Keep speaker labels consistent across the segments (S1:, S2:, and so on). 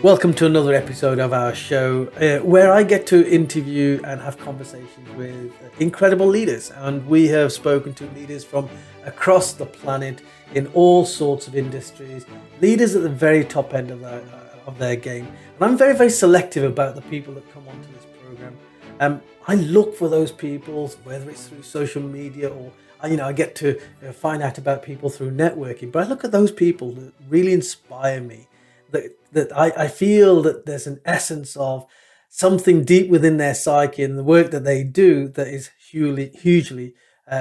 S1: Welcome to another episode of our show where I get to interview and have conversations with incredible leaders. And we have spoken to leaders from across the planet in all sorts of industries, leaders at the very top end of their game. And I'm very, very selective about the people that come onto this program. I look for those people, whether it's through social media or I get to find out about people through networking. But I look at those people that really inspire me. That I feel that there's an essence of something deep within their psyche and the work that they do that is hugely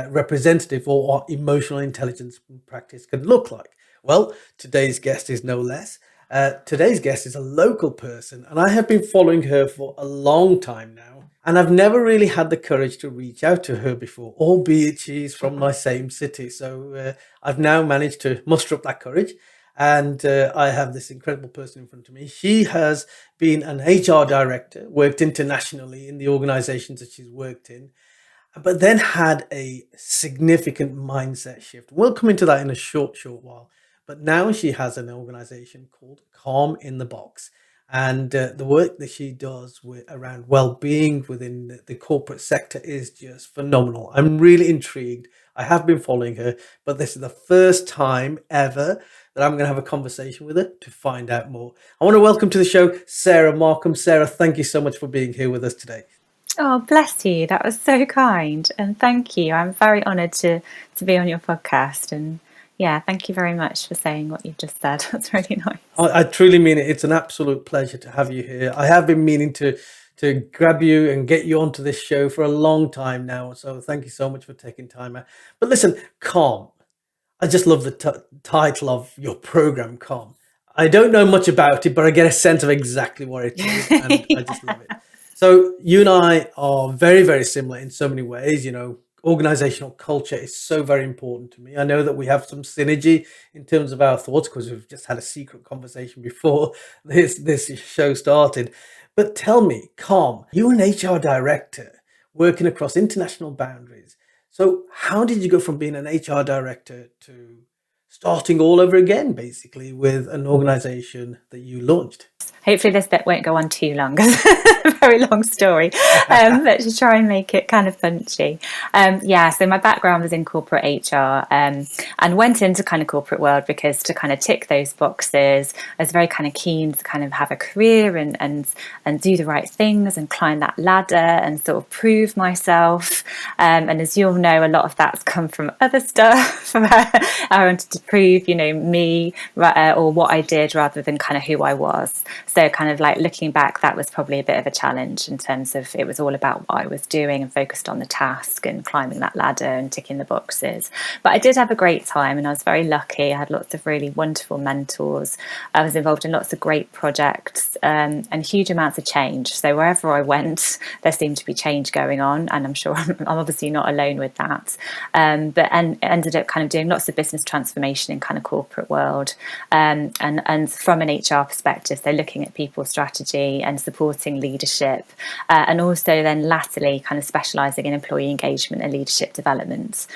S1: representative of what emotional intelligence practice can look like. Well, today's guest is no less. Today's guest is a local person, and I have been following her for a long time now, and I've never really had the courage to reach out to her before, albeit she's from my same city. So I've now managed to muster up that courage. And I have this incredible person in front of me. She has been an HR director, worked internationally in the organizations that she's worked in, but then had a significant mindset shift. We'll come into that in a short while. But now she has an organization called Calm in the Box. And the work that she does around well-being within the corporate sector is just phenomenal. I'm really intrigued. I have been following her, but this is the first time ever that I'm going to have a conversation with her to find out more. I want to welcome to the show Sarah Markham. Sarah, thank you so much for being here with us today.
S2: Oh, bless you. That was so kind. And thank you. I'm very honoured to be on your podcast. And yeah, thank you very much for saying what you just said. That's really nice.
S1: I truly mean it. It's an absolute pleasure to have you here. I have been meaning to grab you and get you onto this show for a long time now. So thank you so much for taking time out. But listen, Calm. I just love the title of your program, Calm. I don't know much about it, but I get a sense of exactly what it is, and I just love it. So you and I are very, very similar in so many ways. Organizational culture is so very important to me. I know that we have some synergy in terms of our thoughts because we've just had a secret conversation before this show started. But tell me, Calm, you're an HR director working across international boundaries. So how did you go from being an HR director to starting all over again, basically, with an organization that you launched?
S2: Hopefully this bit won't go on too long because it's a very long story, but to try and make it kind of punchy. So my background was in corporate HR and went into kind of corporate world because to kind of tick those boxes, I was very kind of keen to kind of have a career and do the right things and climb that ladder and sort of prove myself. And as you all know, a lot of that's come from other stuff. I wanted to prove, me or what I did rather than kind of who I was. So kind of like looking back, that was probably a bit of a challenge in terms of it was all about what I was doing and focused on the task and climbing that ladder and ticking the boxes. But I did have a great time and I was very lucky. I had lots of really wonderful mentors. I was involved in lots of great projects and huge amounts of change. So wherever I went, there seemed to be change going on. And I'm sure I'm obviously not alone with that. But ended up kind of doing lots of business transformation in kind of corporate world. And from an HR perspective, so looking at people strategy and supporting leadership, and also then latterly kind of specialising in employee engagement and leadership development.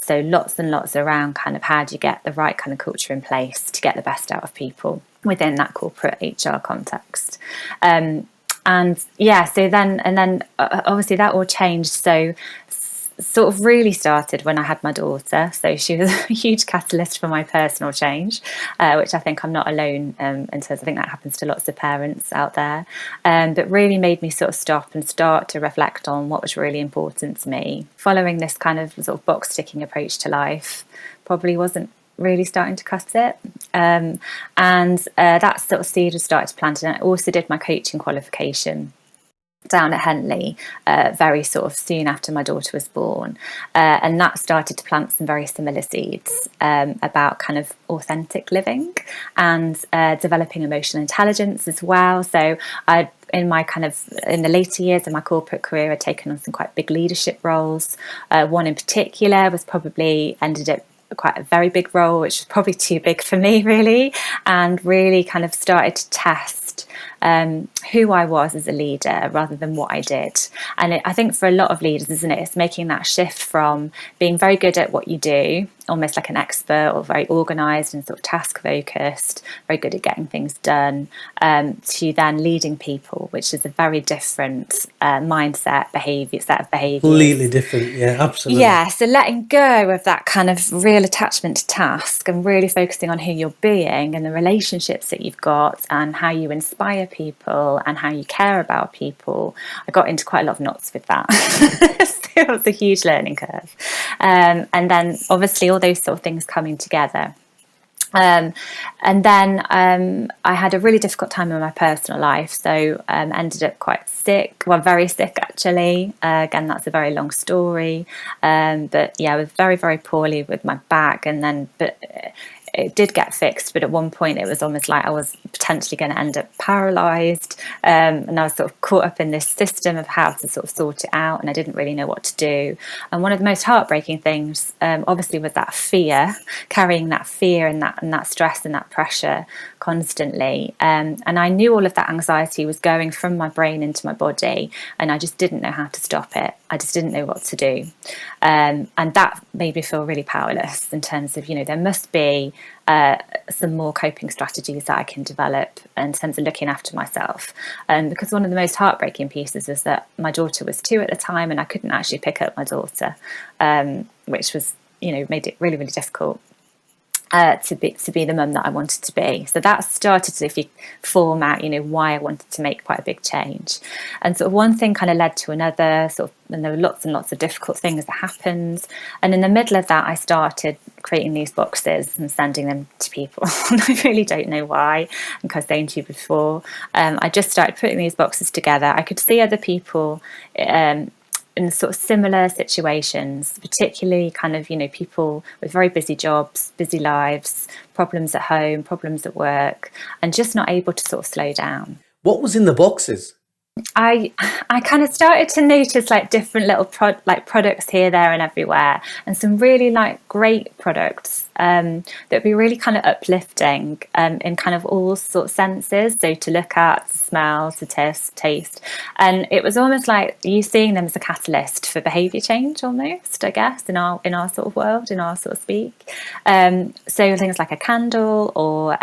S2: So lots and lots around kind of how do you get the right kind of culture in place to get the best out of people within that corporate HR context. So then obviously that all changed. So sort of really started when I had my daughter. So she was a huge catalyst for my personal change, which I think I'm not alone in terms. I think that happens to lots of parents out there. But really made me sort of stop and start to reflect on what was really important to me. Following this kind of sort of box ticking approach to life probably wasn't really starting to cut it. That sort of seed was started to plant. And I also did my coaching qualification down at Henley very sort of soon after my daughter was born, and that started to plant some very similar seeds about kind of authentic living and developing emotional intelligence as well. So in the later years of my corporate career, I'd taken on some quite big leadership roles. One in particular was probably ended up quite a very big role, which was probably too big for me really, and really kind of started to test who I was as a leader rather than what I did. And I think for a lot of leaders, isn't it, it's making that shift from being very good at what you do, almost like an expert, or very organised and sort of task focused, very good at getting things done, to then leading people, which is a very different set of behaviours.
S1: Completely different, yeah, absolutely.
S2: Yeah, so letting go of that kind of real attachment to task and really focusing on who you're being and the relationships that you've got and how you inspire people and how you care about people. I got into quite a lot of knots with that. So it was a huge learning curve. And then obviously all those sort of things coming together. And then I had a really difficult time in my personal life, so ended up quite sick, very sick actually. Again, that's a very long story, but yeah, I was very, very poorly with my back, but it did get fixed, but at one point it was almost like I was potentially going to end up paralysed, and I was sort of caught up in this system of how to sort of sort it out, and I didn't really know what to do. And one of the most heartbreaking things, obviously, was that fear, carrying that fear and that stress and that pressure constantly. And I knew all of that anxiety was going from my brain into my body, and I just didn't know how to stop it. I just didn't know what to do. And that made me feel really powerless in terms of, there must be some more coping strategies that I can develop in terms of looking after myself. Because one of the most heartbreaking pieces was that my daughter was 2 at the time, and I couldn't actually pick up my daughter, which was, made it really, really difficult. To be the mum that I wanted to be. So that started to form out, why I wanted to make quite a big change. And sort of one thing kind of led to another, and there were lots and lots of difficult things that happened. And in the middle of that, I started creating these boxes and sending them to people. And I really don't know why. I think I was saying to you before, I just started putting these boxes together. I could see other people in sort of similar situations, particularly kind of, people with very busy jobs, busy lives, problems at home, problems at work, and just not able to sort of slow down.
S1: What was in the boxes?
S2: I kind of started to notice like different little products here, there, and everywhere, and some really great products that would be really kind of uplifting in kind of all sorts of senses. So to look at, to smell, to taste, and it was almost like you seeing them as a catalyst for behaviour change, almost, I guess, in our sort of world, in our sort of speak. So things like a candle or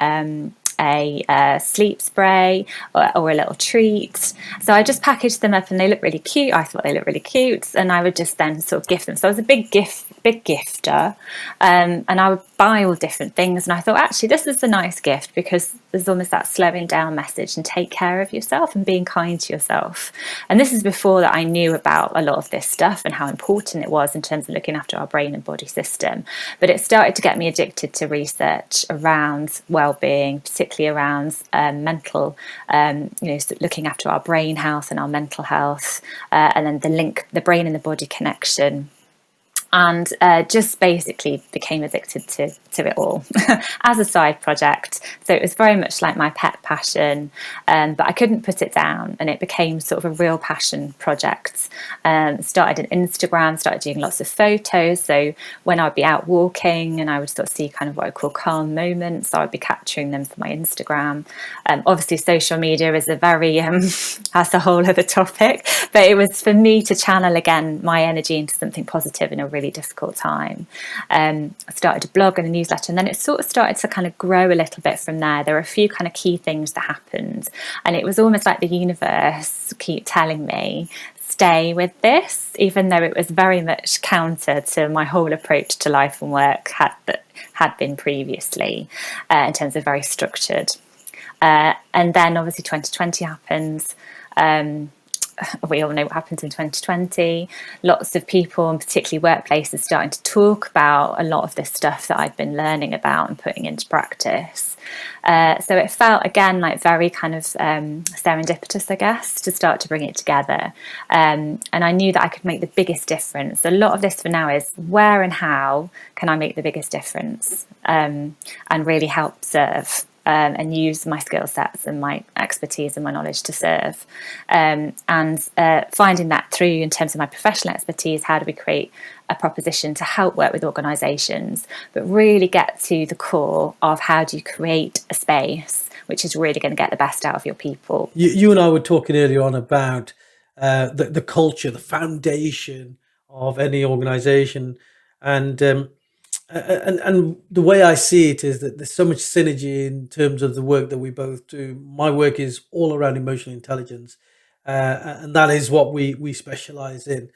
S2: a sleep spray or a little treat. So I just packaged them up, and they look really cute. I thought they looked really cute, and I would just then sort of gift them. So I was a big gifter, and I would buy all different things. And I thought, actually, this is a nice gift because there's almost that slowing down message and take care of yourself and being kind to yourself. And this is before that I knew about a lot of this stuff and how important it was in terms of looking after our brain and body system. But it started to get me addicted to research around well-being, particularly around mental, looking after our brain health and our mental health, and then the brain and the body connection. And just basically became addicted to it all as a side project. So it was very much like my pet passion, but I couldn't put it down, and it became sort of a real passion project. Started an Instagram, started doing lots of photos. So when I'd be out walking and I would sort of see kind of what I call calm moments, so I'd be capturing them for my Instagram. Obviously, social media is a very, that's a whole other topic, but it was for me to channel again my energy into something positive in a really difficult time. I started a blog and a newsletter, and then it sort of started to kind of grow a little bit from there. There were a few kind of key things that happened, and it was almost like the universe keep telling me, stay with this, even though it was very much counter to my whole approach to life and work had been previously, in terms of very structured. And then obviously 2020 happens. We all know what happened in 2020. Lots of people, and particularly workplaces, starting to talk about a lot of this stuff that I'd been learning about and putting into practice. So it felt, again, like very kind of serendipitous, I guess, to start to bring it together. And I knew that I could make the biggest difference. A lot of this for now is where and how can I make the biggest difference, and really help serve. And use my skill sets and my expertise and my knowledge to serve. And finding that through in terms of my professional expertise, how do we create a proposition to help work with organisations, but really get to the core of how do you create a space which is really going to get the best out of your people.
S1: You and I were talking earlier on about the culture, the foundation of any organization. And and the way I see it is that there's so much synergy in terms of the work that we both do. My work is all around emotional intelligence, and that is what we specialize in.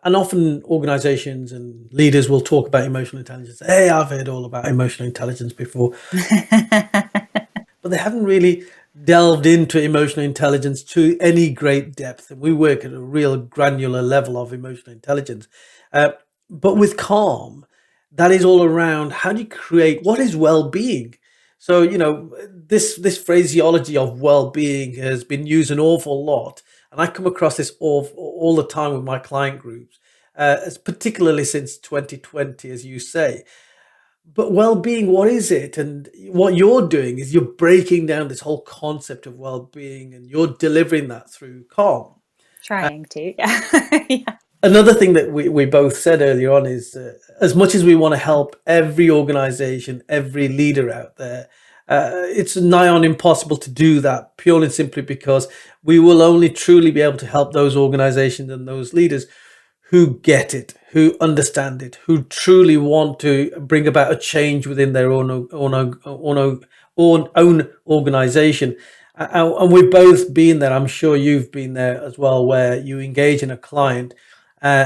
S1: And often organizations and leaders will talk about emotional intelligence. Hey, I've heard all about emotional intelligence before, but they haven't really delved into emotional intelligence to any great depth. And we work at a real granular level of emotional intelligence. Uh, but with Calm, that is all around how do you create what is well-being. So this phraseology of well-being has been used an awful lot, and I come across this all the time with my client groups, particularly since 2020, as you say. But well-being, what is it? And what you're doing is you're breaking down this whole concept of well-being, and you're delivering that through Calm.
S2: Trying to, yeah. Yeah.
S1: Another thing that we both said earlier on is as much as we want to help every organization, every leader out there, it's nigh on impossible to do that, purely and simply because we will only truly be able to help those organizations and those leaders who get it, who understand it, who truly want to bring about a change within their own organization. And we've both been there. I'm sure you've been there as well, where you engage in a client,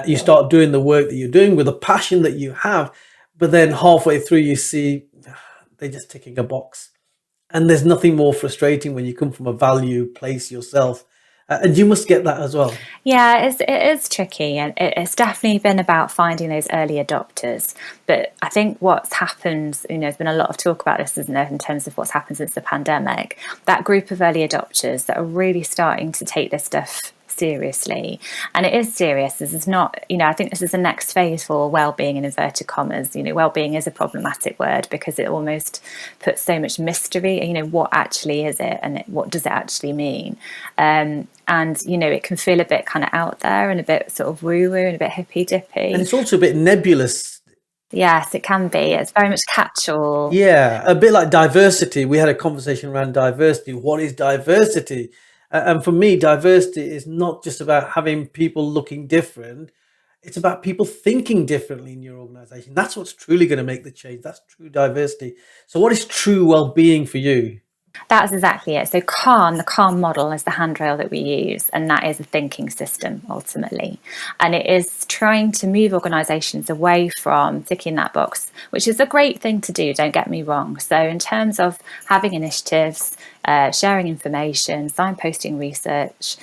S1: you start doing the work that you're doing with a passion that you have, but then halfway through you see they're just ticking a box. And there's nothing more frustrating when you come from a value place yourself. And you must get that as well.
S2: Yeah, it is tricky, and it's definitely been about finding those early adopters. But I think what's happened, there's been a lot of talk about this, isn't there, in terms of what's happened since the pandemic. That group of early adopters that are really starting to take this stuff seriously, and it is serious. This is not, I think this is the next phase for well-being in inverted commas. Well-being is a problematic word because it almost puts so much mystery. What actually is it, and what does it actually mean? And it can feel a bit kind of out there and a bit sort of woo-woo and a bit hippy-dippy.
S1: And it's also a bit nebulous.
S2: Yes, it can be. It's very much catch-all.
S1: Yeah, a bit like diversity. We had a conversation around diversity. What is diversity? And for me, diversity is not just about having people looking different. It's about people thinking differently in your organization. That's what's truly going to make the change. That's true diversity. So what is true well-being for you?
S2: That's exactly it. So the Calm model is the handrail that we use, and that is a thinking system ultimately. And it is trying to move organisations away from ticking that box, which is a great thing to do, don't get me wrong. So in terms of having initiatives, sharing information, signposting research,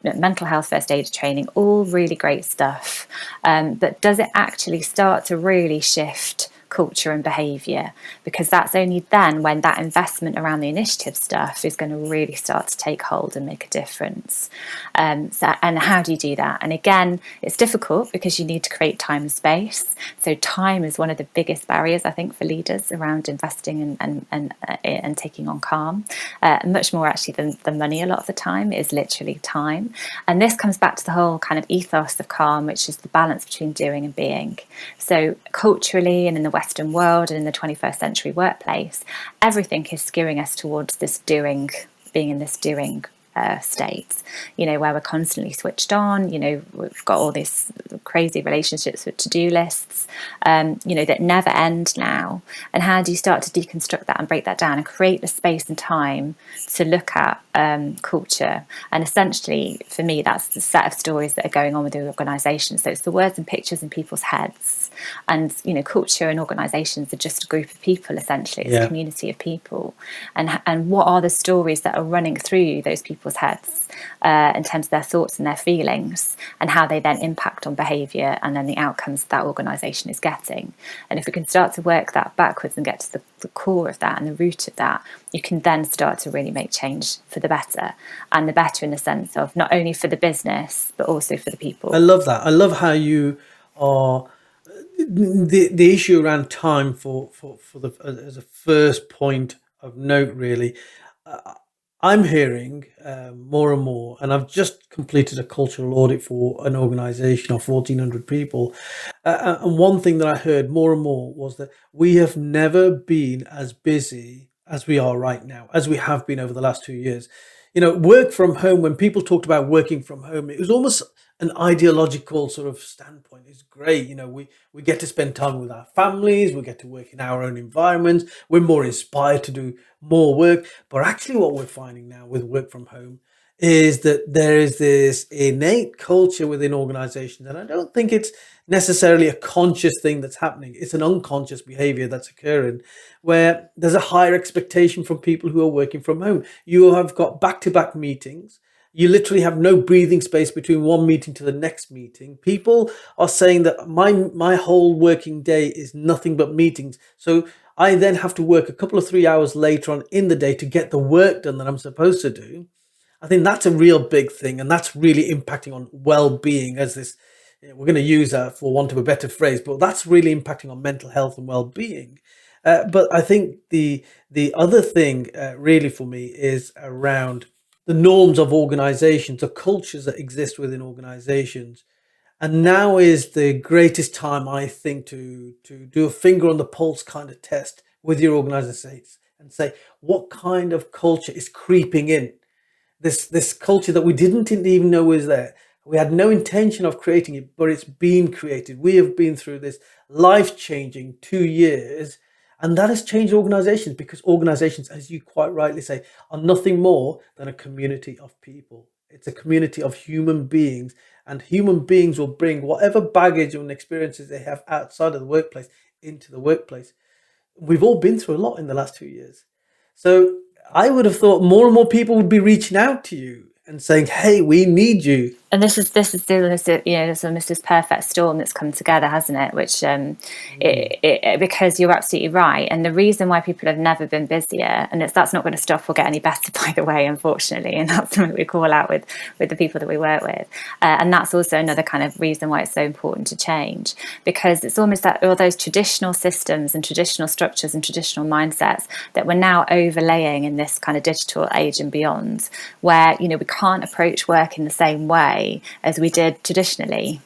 S2: mental health first aid training, all really great stuff. But does it actually start to really shift culture and behaviour? Because that's only then when that investment around the initiative stuff is going to really start to take hold and make a difference. And how do you do that? And again, it's difficult because you need to create time and space. So time is one of the biggest barriers, I think, for leaders around investing and taking on Calm. Much more actually than money a lot of the time. It is literally time. And this comes back to the whole kind of ethos of Calm, which is the balance between doing and being. So culturally and in the Western world and in the 21st century workplace, everything is skewing us towards this doing, being in this doing state, where we're constantly switched on. We've got all these crazy relationships with to-do lists, that never end now. And how do you start to deconstruct that and break that down and create the space and time to look at culture? And essentially, for me, that's the set of stories that are going on with the organisation. So it's the words and pictures in people's heads. And, culture and organisations are just a group of people, essentially. It's a community of people. And what are the stories that are running through those people's heads in terms of their thoughts and their feelings, and how they then impact on behaviour and then the outcomes that organisation is getting. And if we can start to work that backwards and get to the core of that and the root of that, you can then start to really make change for the better, and the better in the sense of not only for the business but also for the people.
S1: I love that. I love how you are the issue around time for the as a first point of note, really. I'm hearing more and more, and I've just completed a cultural audit for an organisation of 1,400 people. And one thing that I heard more and more was that we have never been as busy as we are right now, as we have been over the last 2 years. Work from home, when people talked about working from home, it was almost an ideological sort of standpoint. It's great. We get to spend time with our families, we get to work in our own environments, we're more inspired to do more work. But actually, what we're finding now with work from home is that there is this innate culture within organizations. And I don't think it's necessarily a conscious thing that's happening, it's an unconscious behavior that's occurring, where there's a higher expectation from people who are working from home. You have got back-to-back meetings. You literally have no breathing space between one meeting to the next meeting. People are saying that my whole working day is nothing but meetings. So I then have to work a couple of 3 hours later on in the day to get the work done that I'm supposed to do. I think that's a real big thing, and that's really impacting on well-being, as this, we're going to use that for want of a better phrase, but that's really impacting on mental health and well-being. But I think the other thing really for me is around the norms of organizations, the cultures that exist within organizations. And now is the greatest time, I think, to do a finger on the pulse kind of test with your organization and say, what kind of culture is creeping in? This culture that we didn't even know was there. We had no intention of creating it, but it's been created. We have been through this life-changing 2 years, and that has changed organizations, because organizations, as you quite rightly say, are nothing more than a community of people. It's a community of human beings, and human beings will bring whatever baggage and experiences they have outside of the workplace into the workplace. We've all been through a lot in the last 2 years. So I would have thought more and more people would be reaching out to you and saying, hey, we need you.
S2: And this is this perfect storm that's come together, hasn't it? Which because you're absolutely right, and the reason why people have never been busier, and that's not going to stop or get any better, by the way, unfortunately, and that's something we call out with the people that we work with, and that's also another kind of reason why it's so important to change, because it's almost that all those traditional systems and traditional structures and traditional mindsets that we're now overlaying in this kind of digital age and beyond, where we can't approach work in the same way as we did traditionally,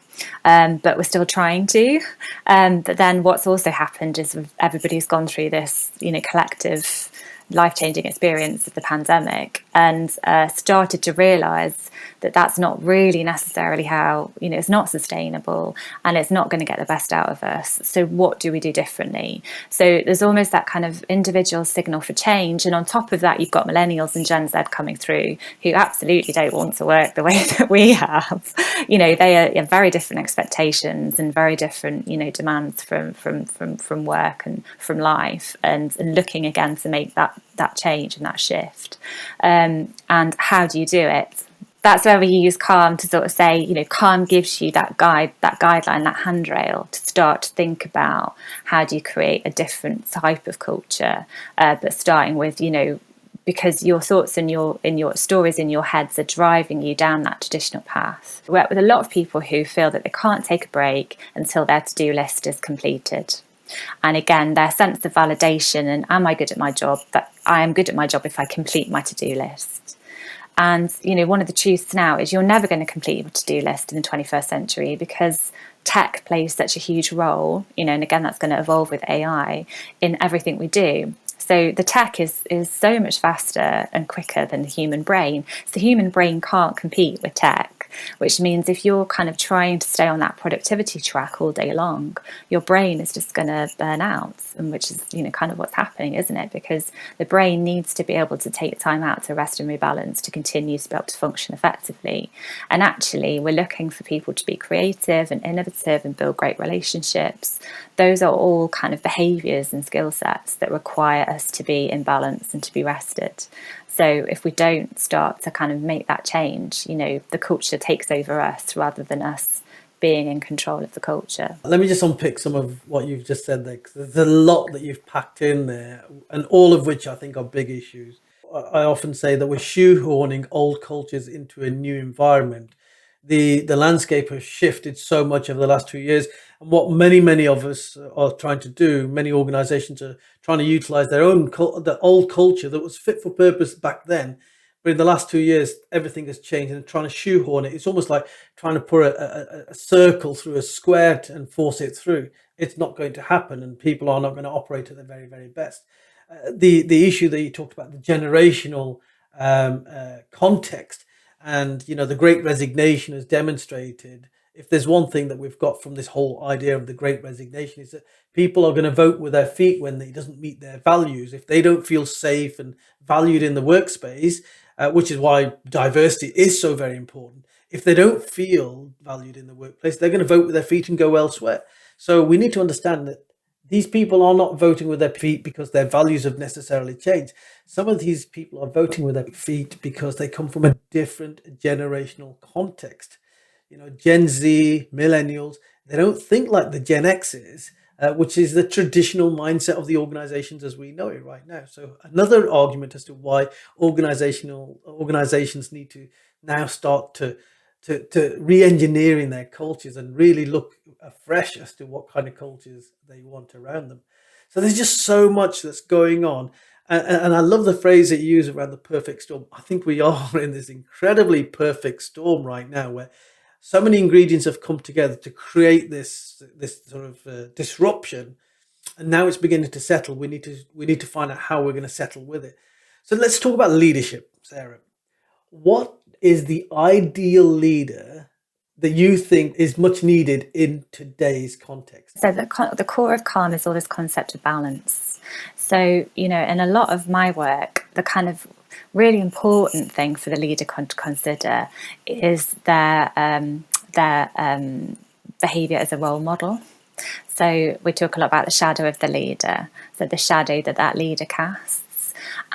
S2: but we're still trying to. But then what's also happened is everybody's gone through this, collective life-changing experience of the pandemic, and started to realise that that's not really necessarily how, it's not sustainable, and it's not going to get the best out of us. So what do we do differently? So there's almost that kind of individual signal for change, and on top of that, you've got millennials and Gen Z coming through who absolutely don't want to work the way that we have. They are very different expectations and very different, demands from work and from life, and looking again to make that change and that shift. And how do you do it? That's where we use Calm to sort of say, Calm gives you that guideline, that handrail to start to think about how do you create a different type of culture, but starting with, because your thoughts and your stories in your heads are driving you down that traditional path. We work with a lot of people who feel that they can't take a break until their to-do list is completed. And again, their sense of validation and am I good at my job? That I am good at my job if I complete my to-do list. And, one of the truths now is you're never going to complete your to-do list in the 21st century, because tech plays such a huge role, and again, that's going to evolve with AI in everything we do. So the tech is so much faster and quicker than the human brain. So the human brain can't compete with tech, which means if you're kind of trying to stay on that productivity track all day long, your brain is just going to burn out, and which is, kind of what's happening, isn't it? Because the brain needs to be able to take time out to rest and rebalance to continue to be able to function effectively. And actually, we're looking for people to be creative and innovative and build great relationships. Those are all kind of behaviours and skill sets that require us to be in balance and to be rested. So if we don't start to kind of make that change, the culture takes over us rather than us being in control of the culture.
S1: Let me just unpick some of what you've just said there, because there's a lot that you've packed in there, and all of which I think are big issues. I often say that we're shoehorning old cultures into a new environment. The landscape has shifted so much over the last 2 years, and what many of us are trying to do, many organizations are trying to utilize their own the old culture that was fit for purpose back then. But in the last 2 years, everything has changed, and trying to shoehorn it, it's almost like trying to put a circle through a square and force it through. It's not going to happen, and people are not going to operate at their very, very best. the issue that you talked about, the generational context, and the Great Resignation has demonstrated. If there's one thing that we've got from this whole idea of the Great Resignation, is that people are going to vote with their feet when it doesn't meet their values. If they don't feel safe and valued in the workspace, which is why diversity is so very important. If they don't feel valued in the workplace, they're going to vote with their feet and go elsewhere. So we need to understand that these people are not voting with their feet because their values have necessarily changed. Some of these people are voting with their feet because they come from a different generational context. Gen Z, millennials, they don't think like the Gen X's, which is the traditional mindset of the organizations as we know it right now. So another argument as to why organizations need to now start to re-engineering their cultures and really look afresh as to what kind of cultures they want around them. So there's just so much that's going on. And I love the phrase that you use around the perfect storm. I think we are in this incredibly perfect storm right now where so many ingredients have come together to create this sort of disruption. And now it's beginning to settle. We need to find out how we're going to settle with it. So let's talk about leadership, Sarah. What is the ideal leader that you think is much needed in today's context?
S2: So the core of calm is all this concept of balance. So, in a lot of my work, the kind of really important thing for the leader to consider is their behaviour as a role model. So we talk a lot about the shadow of the leader, so the shadow that leader casts.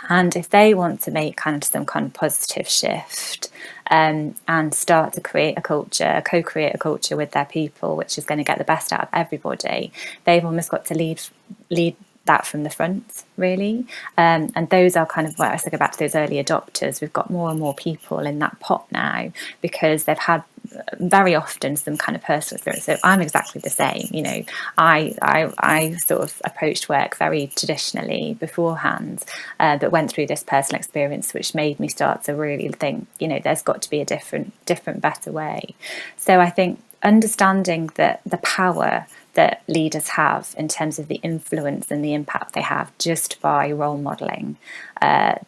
S2: And if they want to make some kind of positive shift and start to create a culture, co-create a culture with their people, which is going to get the best out of everybody, they've almost got to lead that from the front, really. And those are kind of where I was thinking back to those early adopters. We've got more and more people in that pot now because they've had very often some kind of personal experience. So I'm exactly the same. I sort of approached work very traditionally beforehand, but went through this personal experience which made me start to really think, there's got to be a different, better way. So I think understanding that the power that leaders have in terms of the influence and the impact they have just by role modelling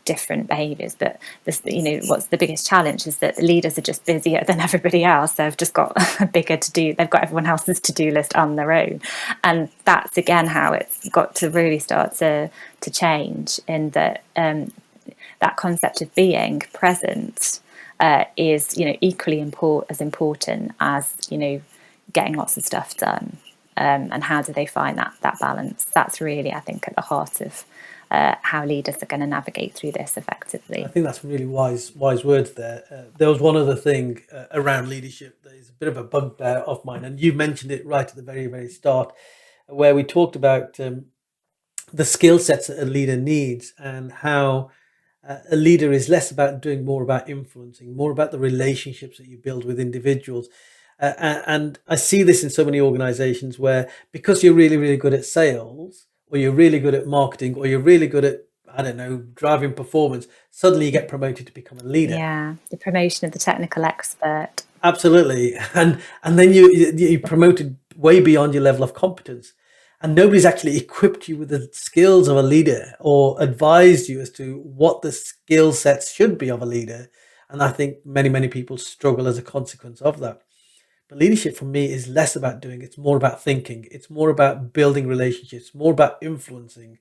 S2: different behaviours. But what's the biggest challenge is that the leaders are just busier than everybody else. They've just got bigger to do. They've got everyone else's to-do list on their own, and that's again how it's got to really start to change. In that that concept of being present is equally important as getting lots of stuff done. And how do they find that balance? That's really, I think, at the heart of how leaders are going to navigate through this effectively.
S1: I think that's really wise words there. There was one other thing around leadership that is a bit of a bugbear of mine, and you mentioned it right at the very, very start, where we talked about the skill sets that a leader needs and how a leader is less about doing, more about influencing, more about the relationships that you build with individuals. And I see this in so many organizations where, because you're really, really good at sales, or you're really good at marketing, or you're really good at, driving performance, suddenly you get promoted to become a leader.
S2: Yeah, the promotion of the technical expert.
S1: Absolutely. And then you're promoted way beyond your level of competence. And nobody's actually equipped you with the skills of a leader or advised you as to what the skill sets should be of a leader. And I think many, many people struggle as a consequence of that. But leadership for me is less about doing, it's more about thinking. It's more about building relationships, more about influencing.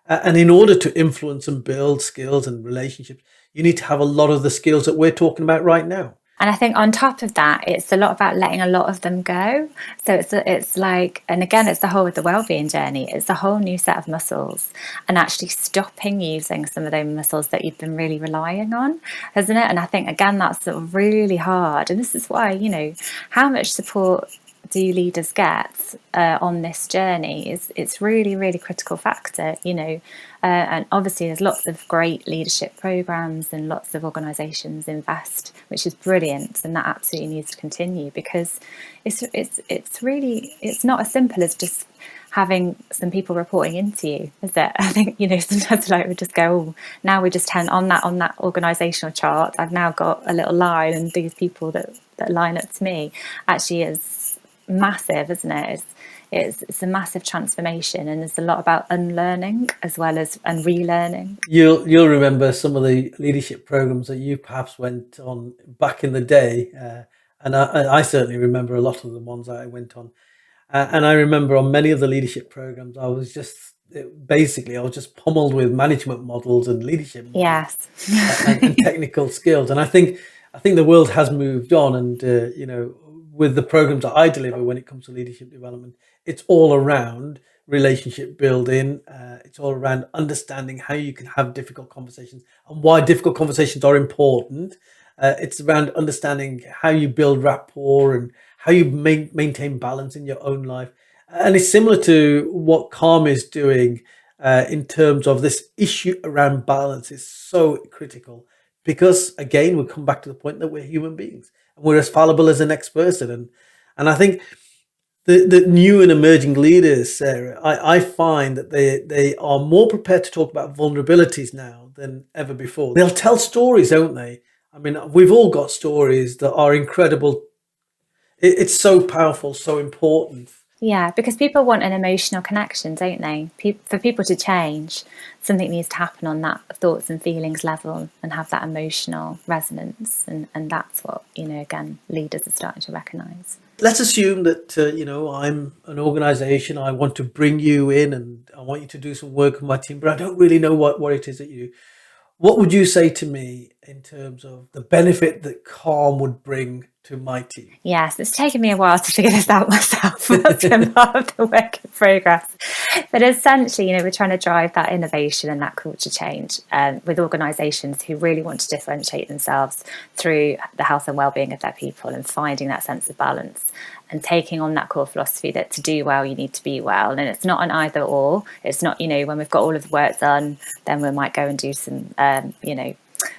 S1: And in order to influence and build skills and relationships, you need to have a lot of the skills that we're talking about right now.
S2: And I think on top of that, it's a lot about letting a lot of them go. So it's like, and again, it's the whole of the wellbeing journey. It's a whole new set of muscles, and actually stopping using some of those muscles that you've been really relying on, isn't it? And I think, again, that's sort of really hard. And this is why, how much support do leaders get on this journey? It's really, really critical factor, and obviously there's lots of great leadership programs and lots of organisations invest, which is brilliant, and that absolutely needs to continue, because it's really, it's not as simple as just having some people reporting into you, is it? I think, sometimes we just go, oh, now we just on that organisational chart, I've now got a little line and these people that line up to me. Actually is massive, isn't it? it's a massive transformation, and there's a lot about unlearning as well as and relearning.
S1: You'll remember some of the leadership programs that you perhaps went on back in the day, and I certainly remember a lot of the ones that I went on. And I remember on many of the leadership programs, I was just pummeled with management models and leadership models,
S2: Yes.
S1: and technical skills. And I think the world has moved on, and with the programs that I deliver when it comes to leadership development, it's all around relationship building. It's all around understanding how you can have difficult conversations and why difficult conversations are important. It's around understanding how you build rapport and how you maintain balance in your own life. And it's similar to what Calm is doing in terms of this issue around balance is so critical, because again, we come back to the point that we're human beings and we're as fallible as the next person. And I think the new and emerging leaders, Sarah, I find that they are more prepared to talk about vulnerabilities now than ever before. They'll tell stories, don't they? I mean, we've all got stories that are incredible. It's so powerful, so important.
S2: Yeah, because people want an emotional connection, don't they? For people to change, something needs to happen on that thoughts and feelings level and have that emotional resonance. And that's what, again, leaders are starting to recognise.
S1: Let's assume that, I'm an organisation, I want to bring you in and I want you to do some work with my team, but I don't really know what it is that you do. What would you say to me in terms of the benefit that Calm would bring to my team?
S2: Yes, it's taken me a while to figure this out myself. That's been part of the work in progress. But essentially, we're trying to drive that innovation and that culture change with organisations who really want to differentiate themselves through the health and well-being of their people and finding that sense of balance and taking on that core philosophy that to do well, you need to be well. And it's not an either or. It's not, when we've got all of the work done, then we might go and do some,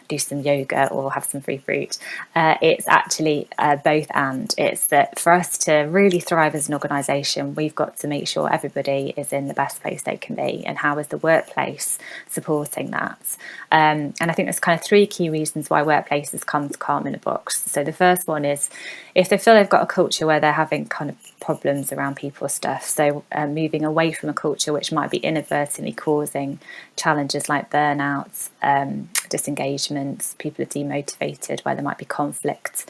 S2: do some yoga or have some free fruit. It's actually both and. It's that for us to really thrive as an organisation, we've got to make sure everybody is in the best place they can be, and how is the workplace supporting that. And I think there's kind of three key reasons why workplaces come to Calm in a box. So the first one is if they feel they've got a culture where they're having kind of problems around people stuff, so moving away from a culture which might be inadvertently causing challenges like burnout, disengagement, people are demotivated, where there might be conflict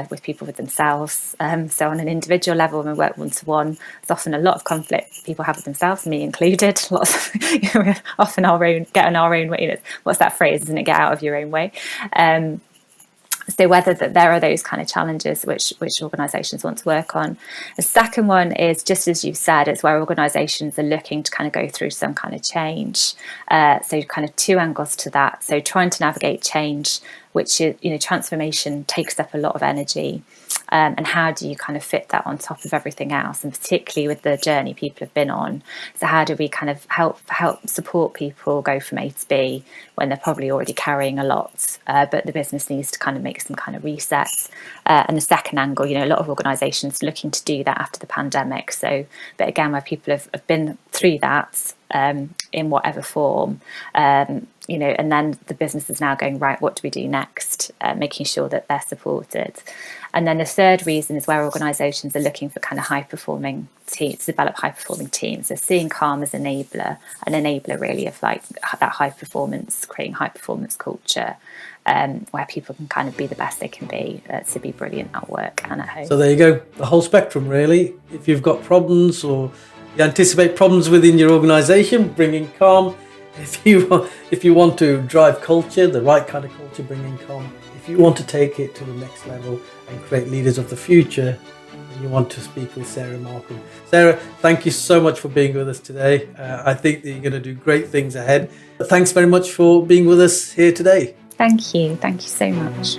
S2: with people with themselves. So on an individual level, when we work one-to-one, there's often a lot of conflict people have with themselves, me included. Lots of, often get on our own way. What's that phrase? Isn't it? Get out of your own way. So whether that there are those kind of challenges which organisations want to work on. The second one is, just as you've said, it's where organisations are looking to kind of go through some kind of change. So kind of two angles to that. So trying to navigate change, which is, transformation takes up a lot of energy. And how do you kind of fit that on top of everything else, and particularly with the journey people have been on? So how do we kind of help support people go from A to B when they're probably already carrying a lot, but the business needs to kind of make some kind of resets? And the second angle, a lot of organisations looking to do that after the pandemic. So, but again, where people have been through that in whatever form, and then the business is now going, right, what do we do next? Making sure that they're supported. And then the third reason is where organisations are looking for kind of high-performing teams, to develop high-performing teams. So seeing Calm as an enabler really of like that high performance, creating high-performance culture, where people can kind of be the best they can be, to be brilliant at work and at home.
S1: So there you go, the whole spectrum really. If you've got problems or you anticipate problems within your organisation, bring in Calm. If you want to drive culture, the right kind of culture, bring in Calm. If you want to take it to the next level and create leaders of the future, and you want to speak with Sarah Markham. Sarah, thank you so much for being with us today. I think that you're going to do great things ahead. Thanks very much for being with us here today.
S2: Thank you so much.